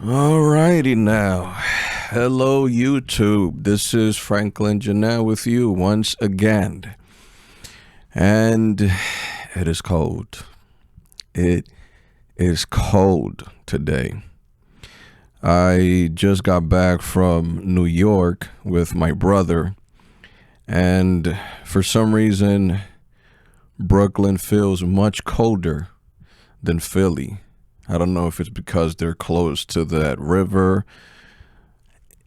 Alrighty now. Hello, YouTube. This is Franklin Janelle with you once again. And it is cold. It is cold today. I just got back from New York with my brother, and for some reason, Brooklyn feels much colder than Philly. I don't know if it's because they're close to that river.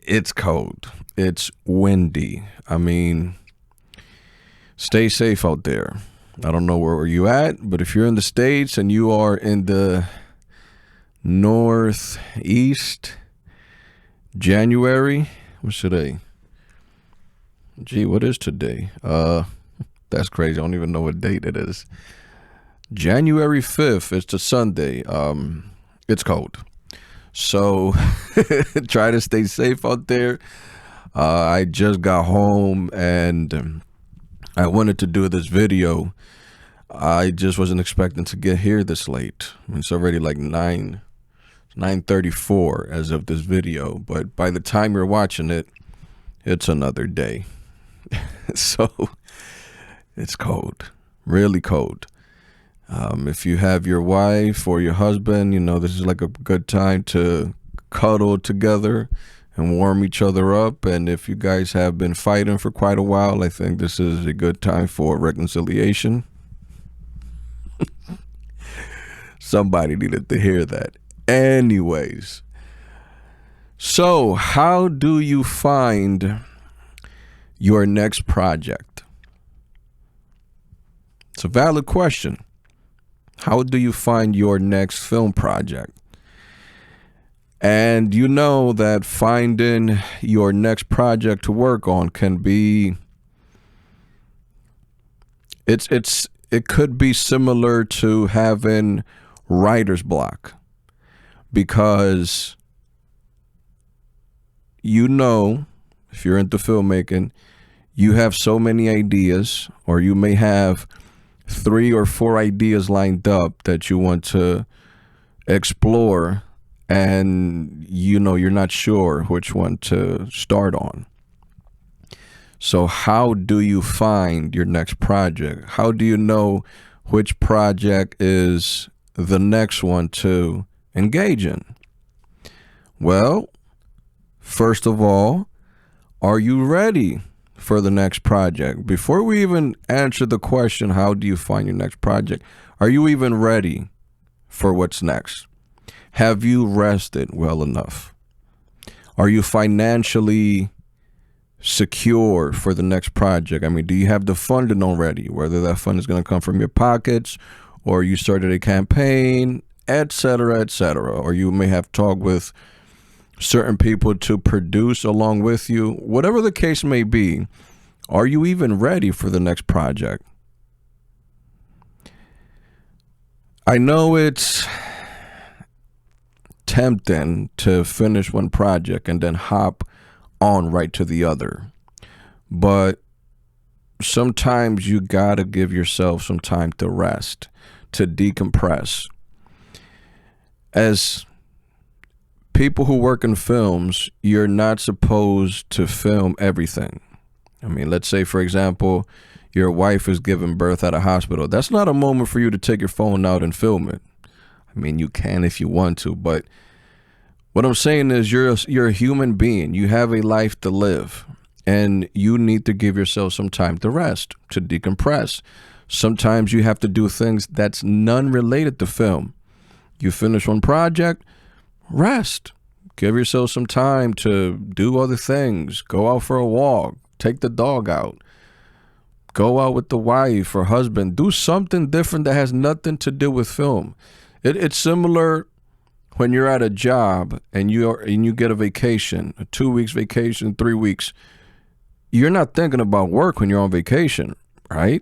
It's cold. It's windy. I mean, stay safe out there. I don't know where you at, but if you're in the States and you are in the Northeast, January, what's today? Gee, what is today? That's crazy. I don't even know what date it is. January 5th, it's a Sunday. It's cold. So try to stay safe out there. I just got home and I wanted to do this video. I just wasn't expecting to get here this late. It's already like 9:34 as of this video, but by the time you're watching it, it's another day. So it's cold, really cold. If you have your wife or your husband, you know, this is like a good time to cuddle together and warm each other up. And if you guys have been fighting for quite a while, I think this is a good time for reconciliation. Somebody needed to hear that. Anyways, so how do you find your next project? It's a valid question. How do you find your next film project? And you know that finding your next project to work on can be, it could be similar to having writer's block, because you know, if you're into filmmaking, you have so many ideas, or you may have 3 or 4 ideas lined up that you want to explore, and you know you're not sure which one to start on. So how do you find your next project? How do you know which project is the next one to engage in? Well, first of all, are you ready for the next project? Before we even answer the question, how do you find your next project? Are you even ready for what's next? Have you rested well enough? Are you financially secure for the next project? I mean, do you have the funding already? Whether that fund is going to come from your pockets, or you started a campaign, etc., etc. Or you may have talked with certain people to produce along with you. Whatever the case may be, are you even ready for the next project? I know it's tempting to finish one project and then hop on right to the other, but sometimes you gotta give yourself some time to rest, to decompress. As people who work in films, you're not supposed to film everything. I mean, let's say, for example, your wife is giving birth at a hospital. That's not a moment for you to take your phone out and film it. I mean, you can if you want to, but what I'm saying is you're a human being. You have a life to live, and you need to give yourself some time to rest, to decompress. Sometimes you have to do things that's non-related to film. You finish one project, rest. Give yourself some time to do other things. Go out for a walk. Take the dog out. Go out with the wife or husband. Do something different that has nothing to do with film. It's similar when you're at a job and you get a vacation, a 2 weeks vacation, 3 weeks. You're not thinking about work when you're on vacation, right?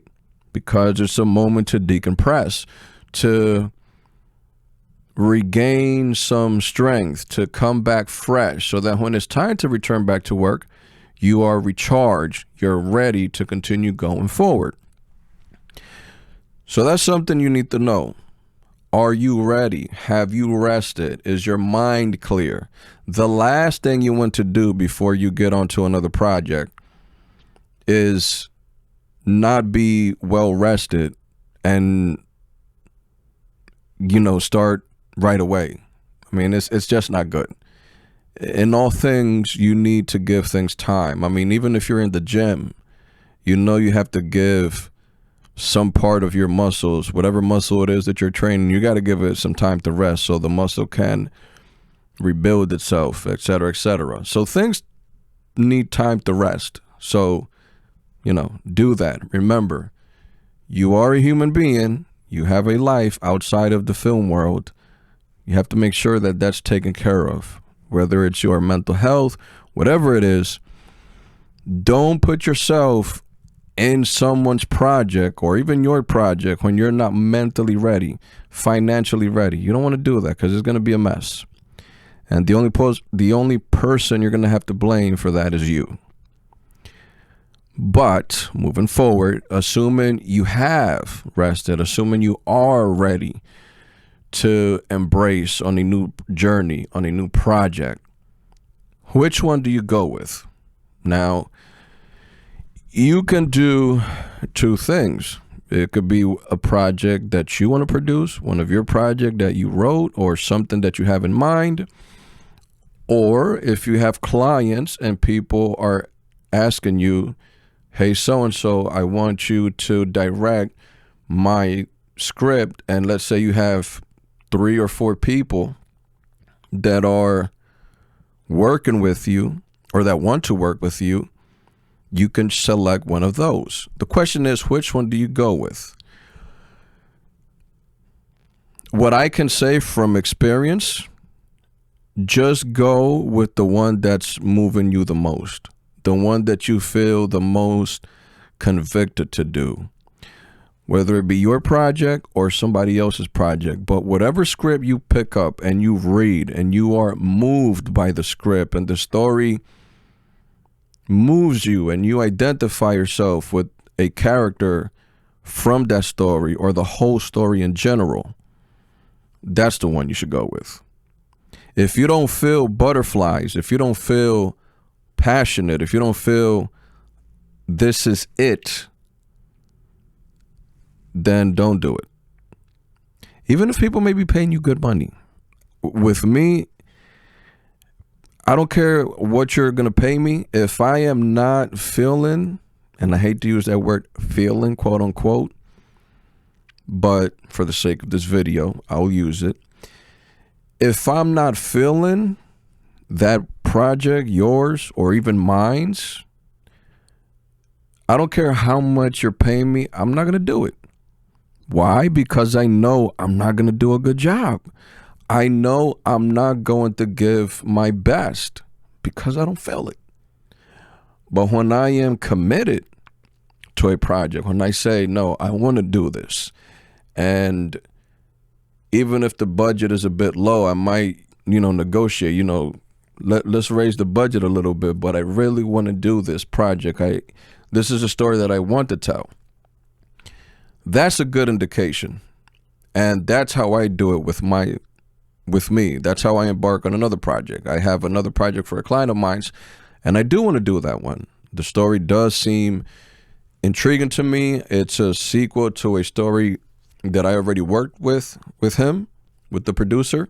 Because it's a moment to decompress, to regain some strength, to come back fresh, so that when it's time to return back to work, you are recharged, you're ready to continue going forward. So that's something you need to know. Are you ready? Have you rested? Is your mind clear? The last thing you want to do before you get onto another project is not be well rested and, start right away. I mean, it's just not good. In all things, you need to give things time. I mean, even if you're in the gym, you have to give some part of your muscles, whatever muscle it is that you're training, you got to give it some time to rest so the muscle can rebuild itself, et cetera, et cetera. So things need time to rest. So, do that. Remember, you are a human being. You have a life outside of the film world. You have to make sure that that's taken care of, whether it's your mental health, whatever it is. Don't put yourself in someone's project or even your project when you're not mentally ready, financially ready. You don't want to do that because it's going to be a mess. And the only person you're going to have to blame for that is you. But moving forward, assuming you have rested, assuming you are ready to embrace on a new journey, on a new project, which one do you go with? Now, you can do two things. It could be a project that you want to produce, one of your project that you wrote, or something that you have in mind. Or if you have clients and people are asking you, hey, so-and-so, I want you to direct my script. And let's say you have 3 or 4 people that are working with you or that want to work with you, you can select one of those. The question is, which one do you go with? What I can say from experience, just go with the one that's moving you the most, the one that you feel the most convicted to do, whether it be your project or somebody else's project. But whatever script you pick up and you read and you are moved by the script and the story moves you and you identify yourself with a character from that story or the whole story in general, that's the one you should go with. If you don't feel butterflies, if you don't feel passionate, if you don't feel this is it, then don't do it. Even if people may be paying you good money. With me, I don't care what you're going to pay me. If I am not feeling, and I hate to use that word feeling, quote unquote, but for the sake of this video, I'll use it. If I'm not feeling that project, yours or even mine's, I don't care how much you're paying me, I'm not going to do it. Why? Because I know I'm not going to do a good job. I know I'm not going to give my best because I don't feel it. But when I am committed to a project, when I say, no, I want to do this, and even if the budget is a bit low, I might, negotiate, let's raise the budget a little bit, but I really want to do this project. This is a story that I want to tell. That's a good indication. And that's how I do it with me. That's how I embark on another project. I have another project for a client of mine, and I do want to do that one. The story does seem intriguing to me. It's a sequel to a story that I already worked with him, with the producer.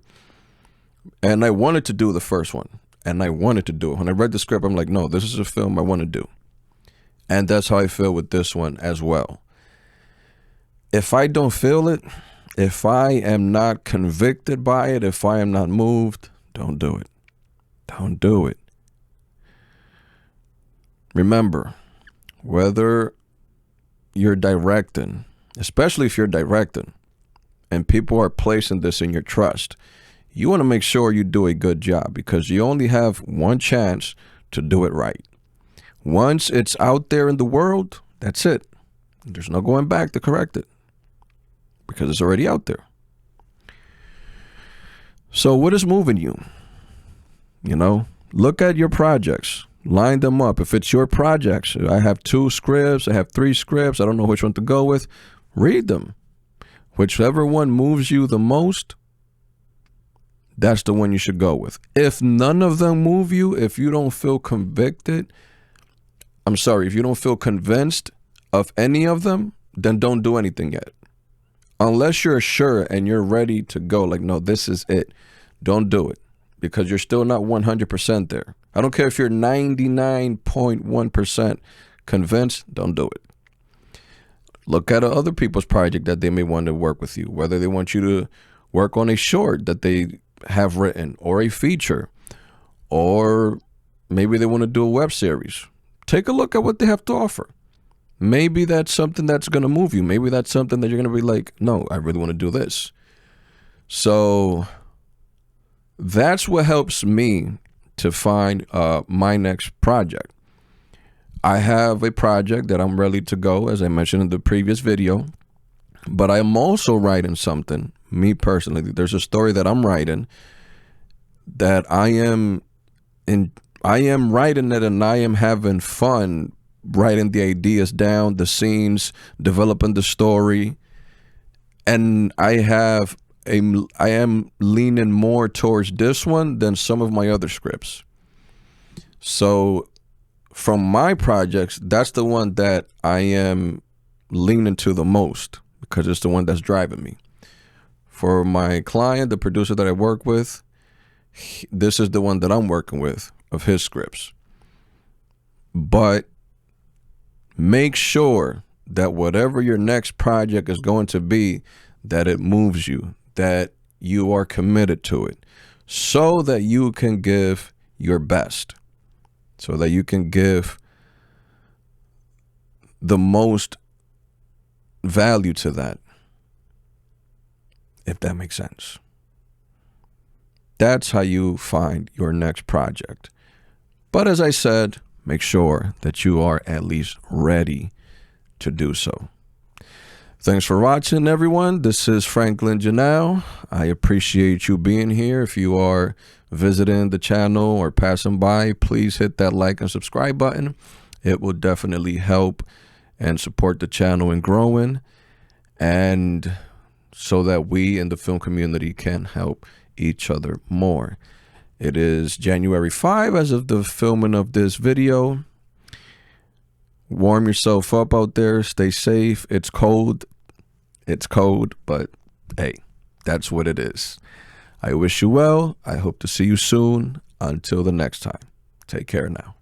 And I wanted to do the first one, and I wanted to do it. When I read the script, I'm like, no, this is a film I want to do. And that's how I feel with this one as well. If I don't feel it, if I am not convicted by it, if I am not moved, don't do it. Don't do it. Remember, whether you're directing, especially if you're directing, and people are placing this in your trust, you want to make sure you do a good job because you only have one chance to do it right. Once it's out there in the world, that's it. There's no going back to correct it because it's already out there. So what is moving you? Look at your projects. Line them up. If it's your projects, I have 2 scripts, I have 3 scripts, I don't know which one to go with. Read them. Whichever one moves you the most, that's the one you should go with. If none of them move you, if you don't feel convicted, if you don't feel convinced of any of them, then don't do anything yet. Unless you're sure and you're ready to go, like, no, this is it. Don't do it, because you're still not 100% there. I don't care if you're 99.1% convinced, don't do it. Look at other people's project that they may want to work with you, whether they want you to work on a short that they have written, or a feature, or maybe they want to do a web series. Take a look at what they have to offer. Maybe that's something that's going to move you. Maybe that's something that you're going to be like, no, I really want to do this. So that's what helps me to find my next project. I have a project that I'm ready to go, as I mentioned in the previous video, but I'm also writing something, me personally. There's a story that I'm writing that I am writing it, and I am having fun writing the ideas down, the scenes, developing the story. And I am leaning more towards this one than some of my other scripts. So from my projects, that's the one that I am leaning to the most, because it's the one that's driving me. For my client, the producer that I work with, this is the one that I'm working with, of his scripts. But make sure that whatever your next project is going to be, that it moves you, that you are committed to it, so that you can give your best, so that you can give the most value to that, if that makes sense. That's how you find your next project. But as I said, make sure that you are at least ready to do so. Thanks for watching, everyone. This is Franklin Janelle. I appreciate you being here. If you are visiting the channel or passing by, please hit that like and subscribe button. It will definitely help and support the channel in growing, and so that we in the film community can help each other more. It is January 5 as of the filming of this video. Warm yourself up out there. Stay safe. It's cold. It's cold, but hey, that's what it is. I wish you well. I hope to see you soon. Until the next time, take care now.